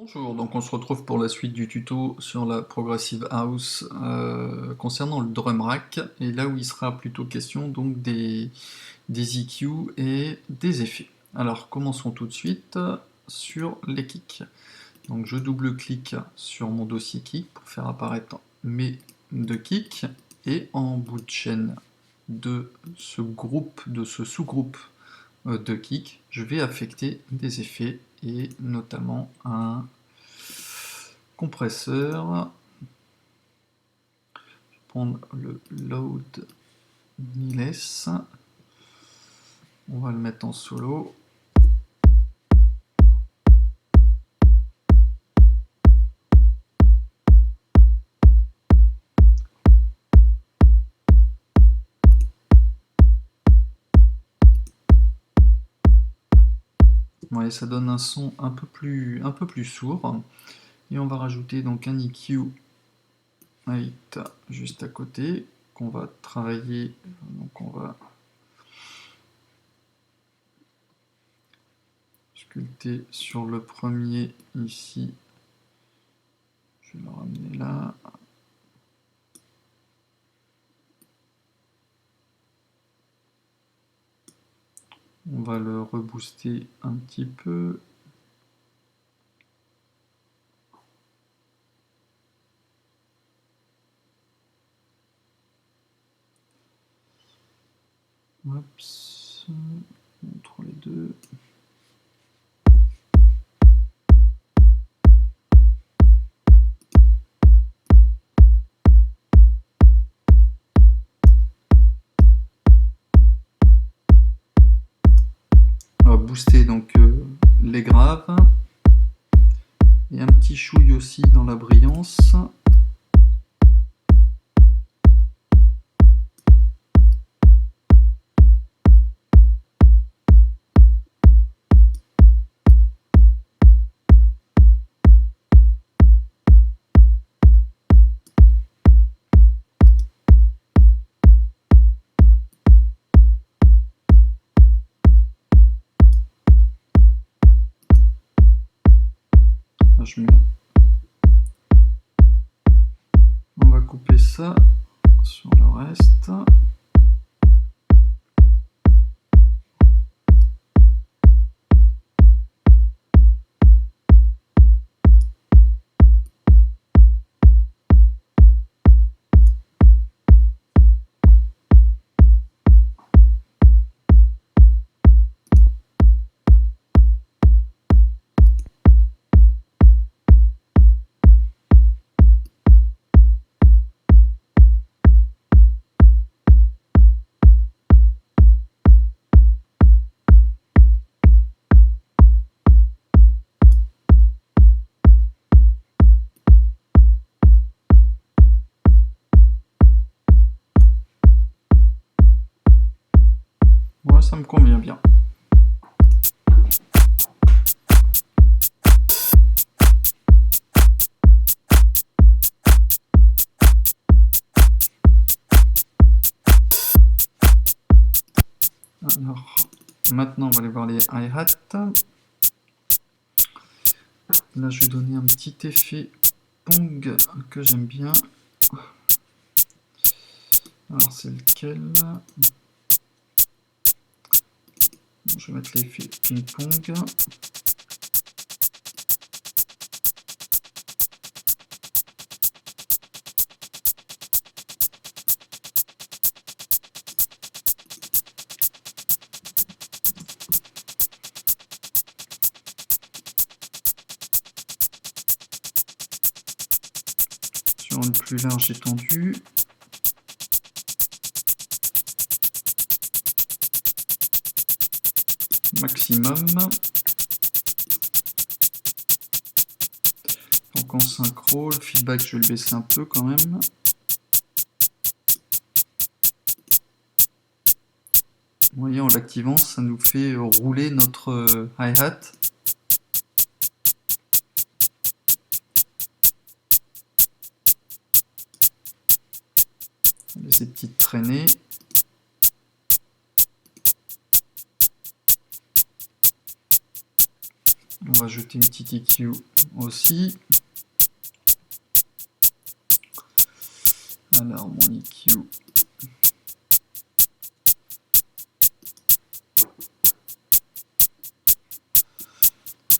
Bonjour, donc on se retrouve pour la suite du tuto sur la Progressive House concernant le drum rack, et là où il sera plutôt question donc des EQ et des effets. Alors commençons tout de suite sur les kicks. Donc je double-clique sur mon dossier kick pour faire apparaître mes deux kicks, et en bout de chaîne de ce sous-groupe de kick, je vais affecter des effets et notamment un compresseur. Je vais prendre le Loud Niles, on va le mettre en solo. Ouais, ça donne un son un peu plus sourd. Et on va rajouter donc un EQ 8 juste à côté qu'on va travailler. Donc on va sculpter sur le premier ici. Je vais le ramener là. On va le rebooster un petit peu. Oups, entre les deux. On va booster donc les graves. Et un petit chouille aussi dans la brillance. On va couper ça sur le reste. Moi, ça me convient bien. Alors, maintenant, on va aller voir les hi-hats. Là, je vais donner un petit effet pong que j'aime bien. Alors, c'est lequel? Bon, je vais mettre l'effet ping-pong. Sur une plus large étendue. Maximum. Donc en synchro, le feedback je vais le baisser un peu quand même. Vous voyez, en l'activant, ça nous fait rouler notre hi-hat. Ces petites traînées. On va jeter une petite EQ aussi. Alors mon EQ.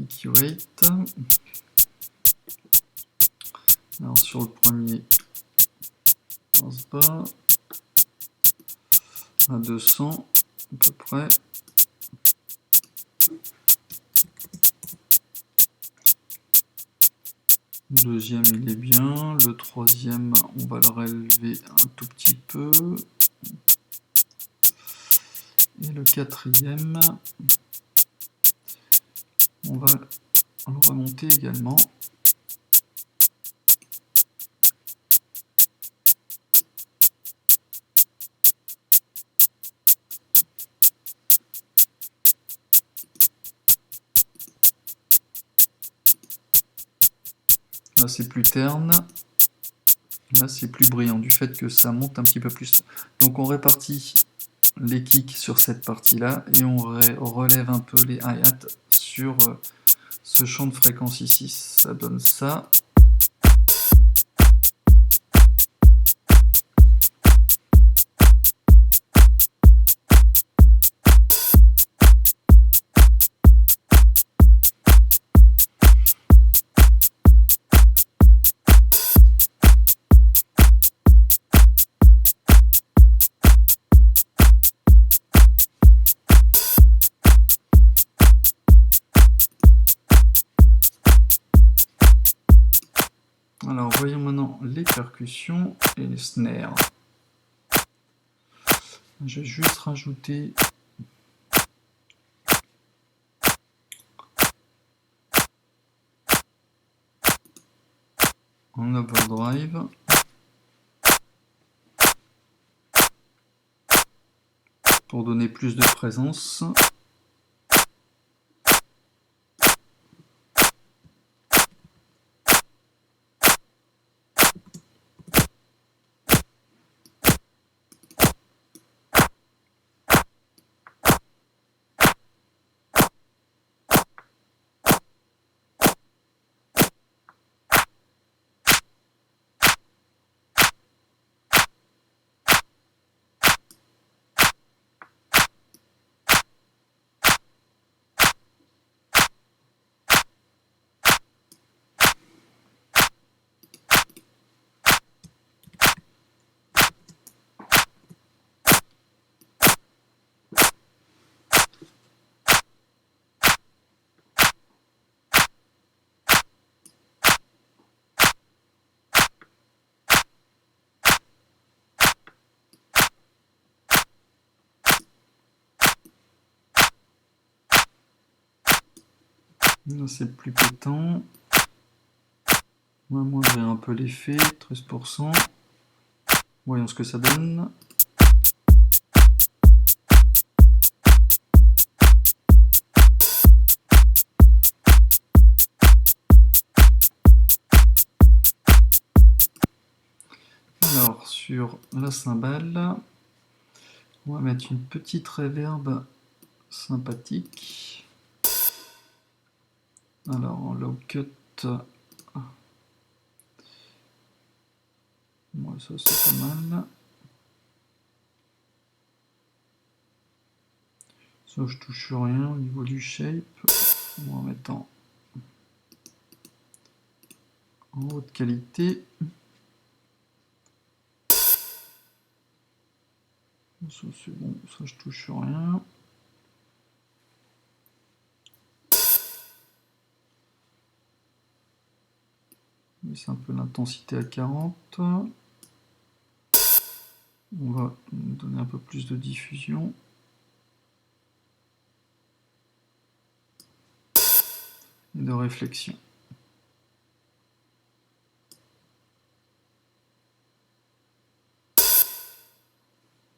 EQ rate. Alors sur le premier, on se bat à 200 à peu près. Le deuxième il est bien, le troisième on va le relever un tout petit peu. Et le quatrième, on va le remonter également. Là c'est plus terne, là c'est plus brillant du fait que ça monte un petit peu plus. Donc on répartit les kicks sur cette partie là et on relève un peu les hi-hats sur ce champ de fréquence ici. Ça donne ça. Alors voyons maintenant les percussions et les snares. Je vais juste rajouter en overdrive pour donner plus de présence. Là c'est plus pétant. On va moindrir un peu l'effet, 13%. Voyons ce que ça donne. Alors sur la cymbale, on va mettre une petite reverb sympathique. Alors en low cut, moi ça c'est pas mal. Ça je touche rien au niveau du shape. On va mettre en haute qualité. Ça c'est bon, ça je touche rien. C'est un peu l'intensité à 40. On va donner un peu plus de diffusion. Et de réflexion.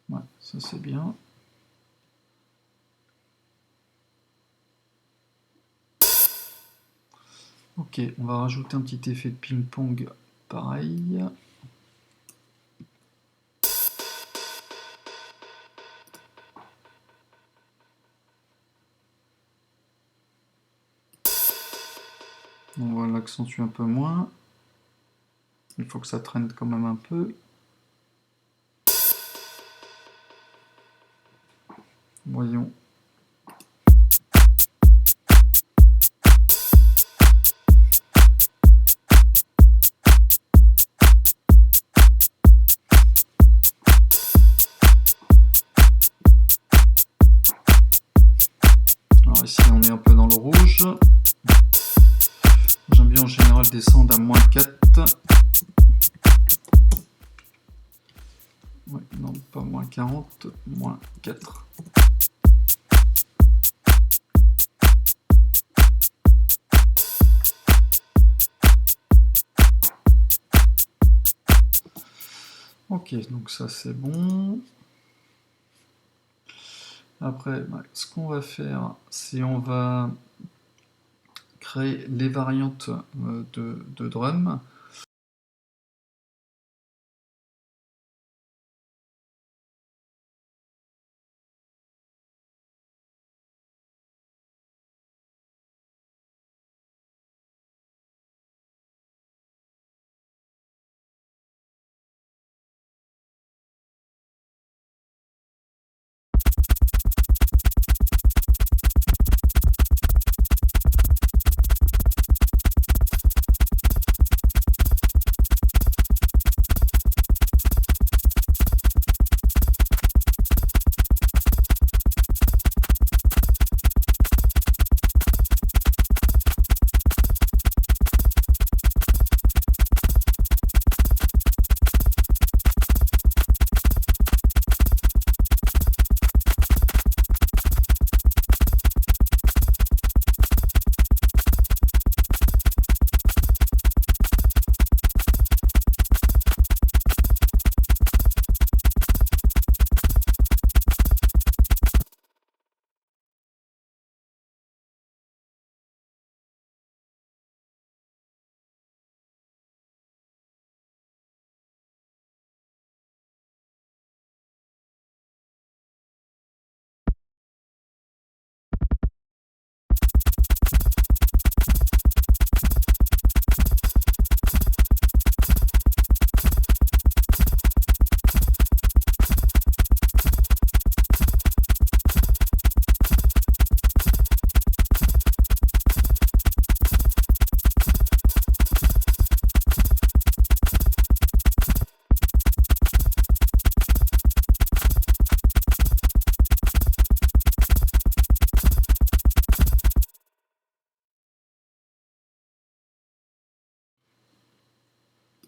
Ouais, ça c'est bien. Ok, on va rajouter un petit effet de ping-pong pareil. On va l'accentuer un peu moins. Il faut que ça traîne quand même un peu. Voyons. Alors ici on est un peu dans le rouge. J'aime bien en général descendre à -4. Ouais, non, pas -40, -4. Ok, donc ça c'est bon. Après, ce qu'on va faire, c'est on va créer les variantes de drum.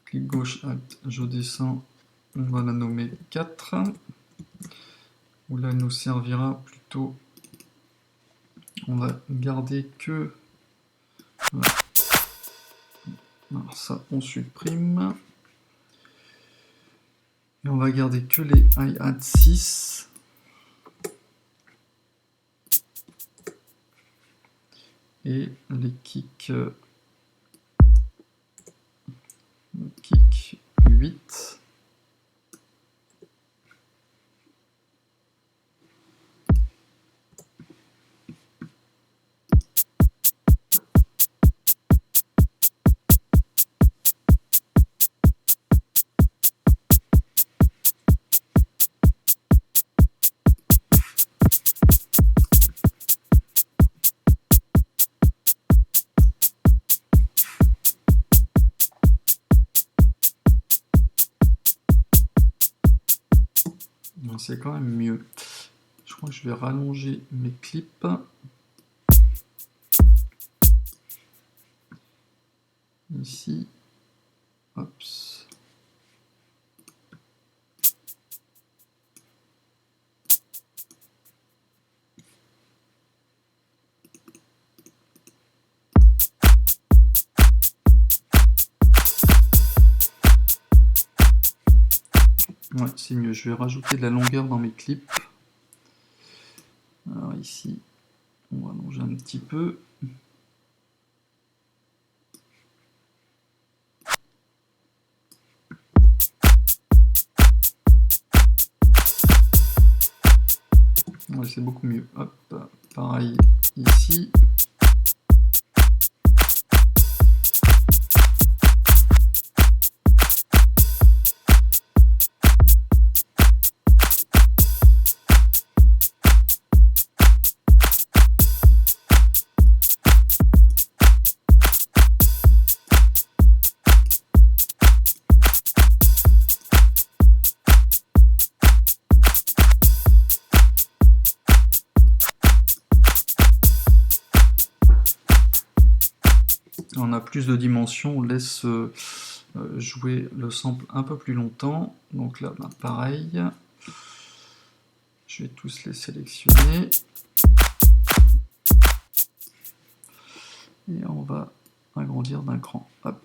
Clic gauche, Alt, je descends, on va la nommer 4, où là elle nous servira plutôt, on va garder que, voilà. Alors ça on supprime, et on va garder que les hi-hat 6, et les kicks 8. C'est quand même mieux. Je crois que je vais rallonger mes clips. Ici. Hops. Ouais, c'est mieux. Je vais rajouter de la longueur dans mes clips. Alors ici, on va allonger un petit peu. Ouais, c'est beaucoup mieux. Hop, pareil ici. on a plus de dimensions, on laisse jouer le sample un peu plus longtemps. Donc là, ben, pareil. Je vais tous les sélectionner. Et on va agrandir d'un cran. Hop.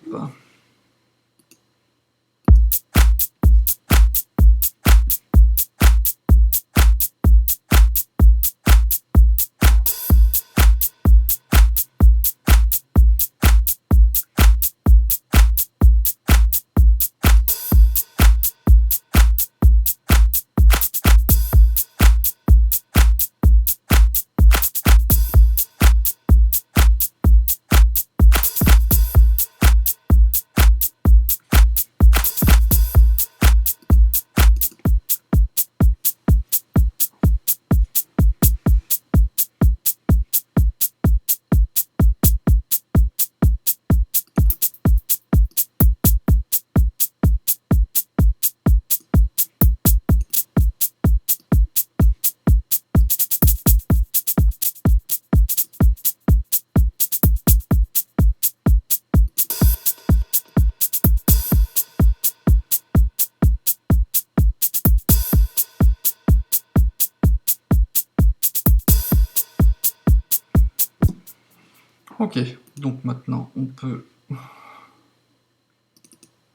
Ok, donc maintenant on peut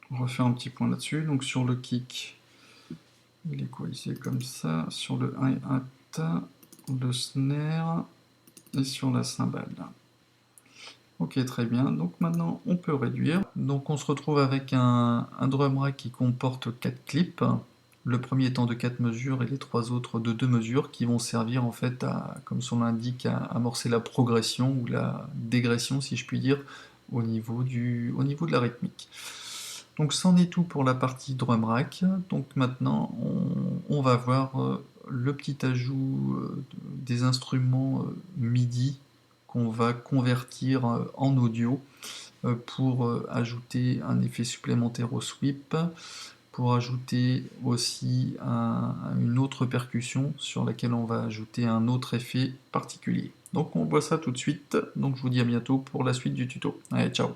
refaire un petit point là-dessus. Donc sur le kick, il est quoi ici? Comme ça. Sur le hi-hat, le snare et sur la cymbale. Ok, très bien. Donc maintenant on peut réduire. Donc on se retrouve avec un drum rack qui comporte 4 clips. Le premier étant de 4 mesures et les 3 autres de 2 mesures qui vont servir en fait à, comme son nom l'indique, à amorcer la progression ou la dégression si je puis dire au niveau de la rythmique. Donc c'en est tout pour la partie drum rack. Donc maintenant on va voir le petit ajout des instruments MIDI qu'on va convertir en audio pour ajouter un effet supplémentaire au sweep, pour ajouter aussi une autre percussion sur laquelle on va ajouter un autre effet particulier. Donc on voit ça tout de suite, donc je vous dis à bientôt pour la suite du tuto. Allez, ciao!